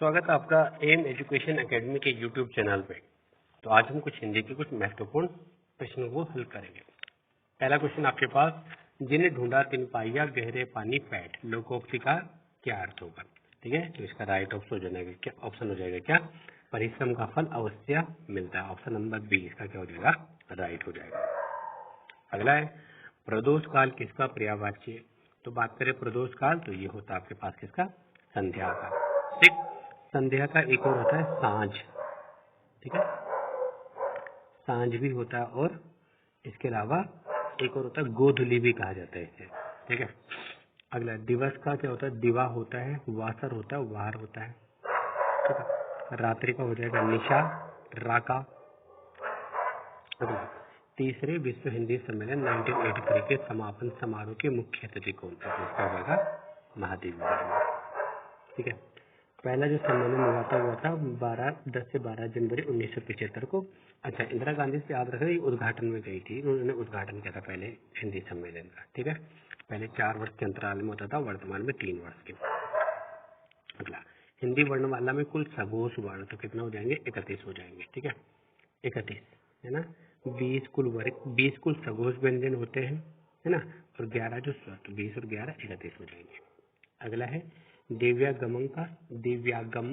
स्वागत है आपका एम एजुकेशन एकेडमी के यूट्यूब चैनल पे। तो आज हम कुछ हिंदी के कुछ महत्वपूर्ण प्रश्नों को हल करेंगे। पहला क्वेश्चन आपके पास, जिन्हें ढूंढा तिन पाइया गहरे पानी पैठ, लोकोक्ति का क्या अर्थ होगा? ठीक है, तो इसका राइट ऑप्शन हो जाएगा क्या? परिश्रम का फल अवश्य मिलता है। ऑप्शन नंबर बी इसका क्या हो जाएगा? राइट हो जाएगा। अगला है, प्रदोष काल किसका पर्यायवाची है? तो बात करें प्रदोष काल तो ये होता है आपके पास किसका? संध्या का। ठीक, संध्या का एक और होता है सांझ। ठीक है, सांझ भी होता है और इसके अलावा एक और होता है गोधूली भी कहा जाता है इसे। ठीक है, अगला दिवस का क्या होता है? दिवा होता है, वासर होता है, वार होता है। ठीक है, रात्रि का हो जाएगा निशा, राका। अगला, तीसरे विश्व हिंदी सम्मेलन 1983 के समापन समारोह के मुख्य अतिथि कौन थे? तो इसका हो जाएगा महादेवी वर्मा। ठीक है, पहला जो सम्मेलन हुआ था 10 से 12 जनवरी 1975 को। अच्छा, इंदिरा गांधी से याद रखें, उद्घाटन में गई थी, उन्होंने उद्घाटन किया था पहले हिंदी सम्मेलन का। ठीक है, पहले 4 वर्ष के अंतराल में होता था, वर्तमान में 3 वर्ष के। अगला, हिंदी वर्णमाला में कुल सघोष वर्ण तो कितना हो जाएंगे? 31 हो जाएंगे। ठीक है, 31 है ना। 20 कुल सघोष व्यंजन होते हैं, है ना, और 11 जो स्वर, तो 20 और 11 31 हो जाएंगे। अगला है, दिव्यागम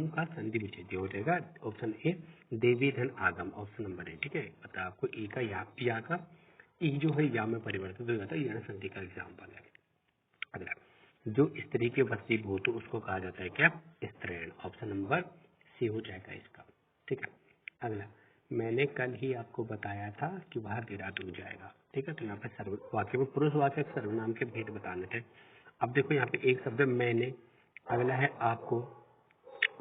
का संधि विच्छेद हो जाएगा। ऑप्शन ए देवी धन आगम, ऑप्शन नंबर ए। ठीक है, पता आपको ई का या का ई जो है या में परिवर्तित हो जाता है, यह संधि का एग्जाम्पल है। अगला, जो स्त्री के वशीभूत हो उसको कहा जाता है क्या? स्त्रीण, ऑप्शन नंबर सी हो जाएगा इसका। ठीक है, अगला, मैंने कल ही आपको बताया था कि वह देहरादून जाएगा। ठीक है, तो यहाँ पे वाक्य में पुरुषवाचक सर्वनाम के भेद बताने थे। अब देखो यहाँ पे एक शब्द मैंने, अगला है आपको,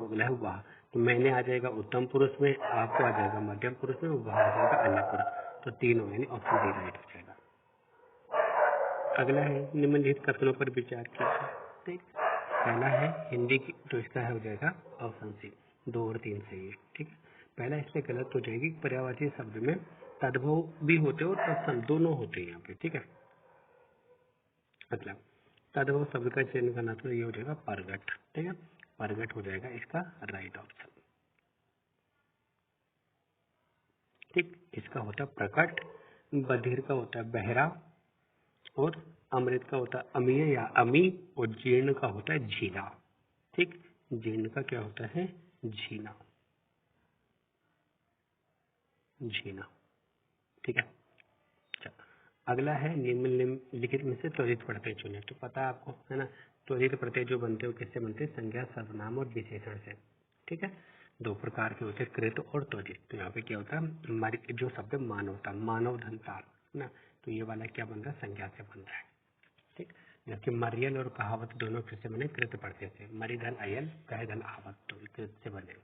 अगला है वह। तो मैंने आ जाएगा उत्तम पुरुष में, आपको आ जाएगा मध्यम पुरुष में, वह आ जाएगा अन्य पुरुष। तो तीनों यानी ऑप्शन डी राइट हो जाएगा। अगला है, निम्नलिखित कथनों पर विचार कीजिए। ठीक, पहला है हिंदी की, तो इसका हो जाएगा ऑप्शन सी, 2 और 3 सही है। ठीक है, पहला इसमें गलत हो जाएगी, पर्यायवाची शब्द में तद्भव भी होते हैं और तत्सम दोनों होते हैं यहाँ पे। ठीक है, मतलब तद्भव शब्द का चयन करना तो ये हो जाएगा परगट। ठीक है, परगट हो जाएगा इसका राइट ऑप्शन। ठीक, इसका होता है प्रकट, बधिर का होता है बहरा, और अमृत का होता है अमीय या अमी, और जीर्ण का होता है झीना। ठीक, जीर्ण का क्या होता है? झीना, झीना। ठीक है, अच्छा, अगला है निम्नलिखित में से त्वरित प्रत्यय चुने। तो पता है आपको, है ना, त्वरित प्रत्यय जो बनते हैं किससे बनते हैं? संज्ञा, सर्वनाम और विशेषण से। ठीक है, 2 प्रकार के होते हैं, कृत और त्वरित। तो यहाँ पे क्या होता है? हमारी जो शब्द मानवता, मानव धनताल, है ना, तो ये वाला क्या बन रहा है? संज्ञा से बन रहा है। ठीक, जबकि मरियल और कहावत दोनों किससे बने? कृत प्रत्यय से। मरिधन अयल, कह धन आवत, तो कृत से बने।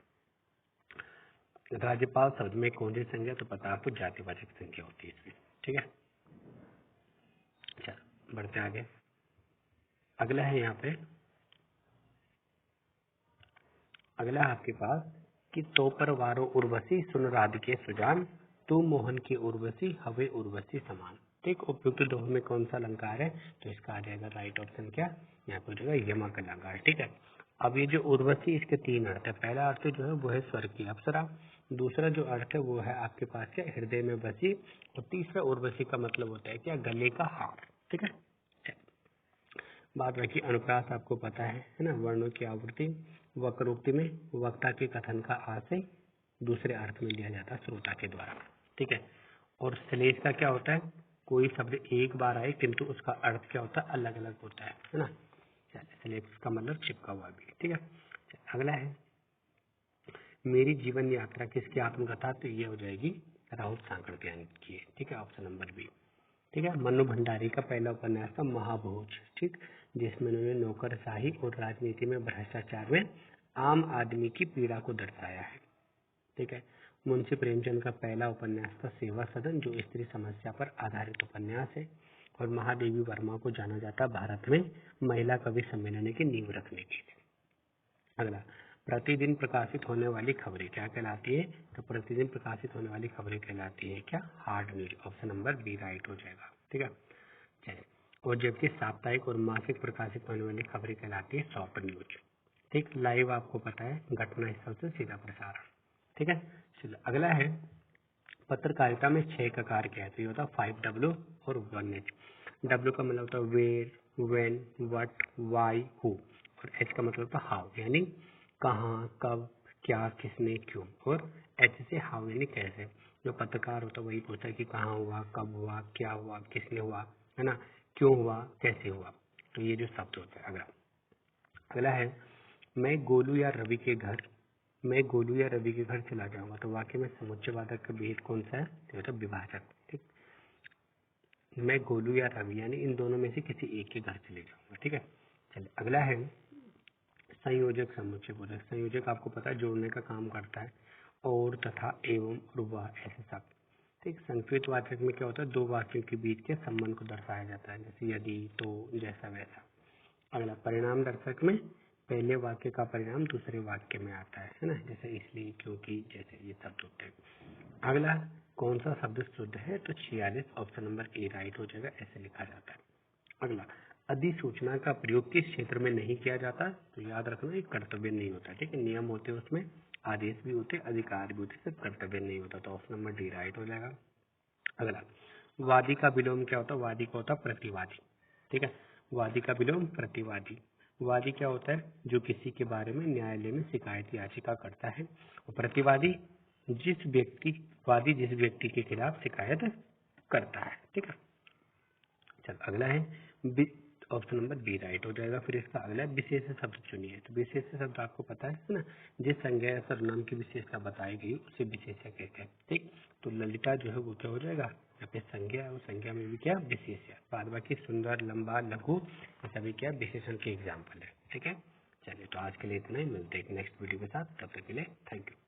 राज्यपाल शब्द में कौन सी संज्ञा? तो पता आपको जातिवाचक संज्ञा होती है इसमें। ठीक है, अच्छा, बढ़ते आगे। अगला है यहाँ पे, अगला है आपके पास कि तो पर वारो उर्वशी सुन राधिके सुजान, तू मोहन की उर्वशी हवे उर्वशी समान। ठीक, उपयुक्त दोनों में कौन सा अलंकार है? तो इसका आ जाएगा राइट ऑप्शन क्या? यहाँ पे हो जाएगा यमक अलंकार। ठीक है, अब ये जो उर्वशी, इसके 3 अर्थ है। पहला अर्थ जो है वो है स्वर्ग की अप्सरा, दूसरा जो अर्थ है वो है आपके पास क्या? हृदय में बसी, और तीसरा उर्वशी का मतलब होता है क्या? गले का हार। ठीक है, बात रखी अनुप्रास आपको पता है ना, वर्णों की आवृत्ति, वक्रोक्ति में वक्ता के कथन का आशय दूसरे अर्थ में लिया जाता है श्रोता के द्वारा। ठीक है, और श्लेष का क्या होता है? कोई शब्द एक बार आए किंतु उसका अर्थ क्या होता है? अलग अलग होता है ना। श्लेष का मतलब चिपका हुआ भी। ठीक है, अगला है, मेरी जीवन यात्रा किसकी आत्मकथा? तो ये हो जाएगी राहुल सांकृत्यायन की। ठीक है, ऑप्शन नंबर बी। ठीक है, मनु भंडारी का पहला उपन्यास था महाभोज। ठीक, जिसमें उन्होंने नौकरशाही और राजनीति में भ्रष्टाचार में आम आदमी की पीड़ा को दर्शाया है। ठीक है, मुंशी प्रेमचंद का पहला उपन्यास था सेवा सदन, जो स्त्री समस्या पर आधारित उपन्यास है, और महादेवी वर्मा को जाना जाता भारत में महिला कवि सम्मेलन की नींव रखने के लिए। अगला, प्रतिदिन प्रकाशित होने वाली खबरें क्या कहलाती है? तो प्रतिदिन प्रकाशित होने वाली खबरें कहलाती है क्या? Hard news, option number B right हो जाएगा। ठीक है, चलिए, और जबकि साप्ताहिक और मासिक प्रकाशित होने वाली खबरें कहलाती है सॉफ्ट न्यूज। ठीक, लाइव आपको पता है घटना स्थल से सीधा प्रसारण। ठीक है, चलो अगला है पत्रकारिता में 6 का कार्य क्या है, तो ये होता है 5W और 1H। W का मतलब होता है where, when, what, why, who, और H का मतलब होता है हाउ, यानी कहाँ, कब, क्या, किसने, क्यों, और H से हाउ यानी कैसे। जो पत्रकार होता है वही पूछता है कि कहाँ हुआ, कब हुआ, क्या हुआ, किसने हुआ, है ना, क्यों हुआ, कैसे हुआ। तो ये जो शब्द होता है। अगला अगला है मैं गोलू या रवि के घर चला जाऊंगा, तो वाक्य में समुच्चयवाचक का भेद कौन सा है, तो होता है विभाजक। ठीक, मैं गोलू या रवि यानी इन दोनों में से किसी एक के घर चले जाऊंगा। ठीक है, चलिए अगला है संयोजक समुच्चय बोधक। संयोजक आपको पता है जोड़ने का काम करता है, और, तथा, एवं और वह ऐसे शब्द। ठीक, संस्कृत वाचक में क्या होता है, दो वाक्यों के बीच के संबंध को दर्शाया जाता है, जैसे यदि, तो, जैसा वैसा। अगला परिणाम दर्शक में पहले वाक्य का परिणाम दूसरे वाक्य में आता है ना, जैसे इसलिए, क्योंकि, जैसे ये शब्द होते हैं। अगला कौन सा शब्द शुद्ध है, तो 46 ऑप्शन नंबर ए राइट हो जाएगा, ऐसे लिखा जाता है। अगला अधिसूचना का प्रयोग किस क्षेत्र में नहीं किया जाता, तो याद रखना ये कर्तव्य नहीं होता। ठीक है, नियम होते हैं उसमें, आदेश भी होते, अधिकार भी होते, सिर्फ कर्तव्य नहीं होता, तो ऑप्शन नंबर डी राइट हो जाएगा। अगला वादी का विलोम क्या होता है, वादी का होता है प्रतिवादी। ठीक है, वादी का विलोम प्रतिवादी। वादी क्या होता है, जो किसी के बारे में न्यायालय में शिकायत याचिका करता है, और प्रतिवादी वादी जिस व्यक्ति के खिलाफ शिकायत करता है। ठीक है, चल अगला है ऑप्शन नंबर बी राइट हो जाएगा। फिर इसका अगला है विशेष शब्द चुनिए, तो विशेष शब्द आपको पता है ना, जिस संज्ञा या सर्वनाम की विशेषता बताई गई उसे विशेषण कहते हैं। ठीक, तो ललिता जो है वो क्या हो जाएगा, या फिर संज्ञा, और संज्ञा में भी क्या विशेष है। बाद बाकी सुंदर, लंबा, लघु, ये सभी क्या विशेषण के एग्जाम्पल है। ठीक है, चलिए तो आज के लिए इतना ही, मिलते हैं नेक्स्ट वीडियो के साथ, तब तक के लिए थैंक यू।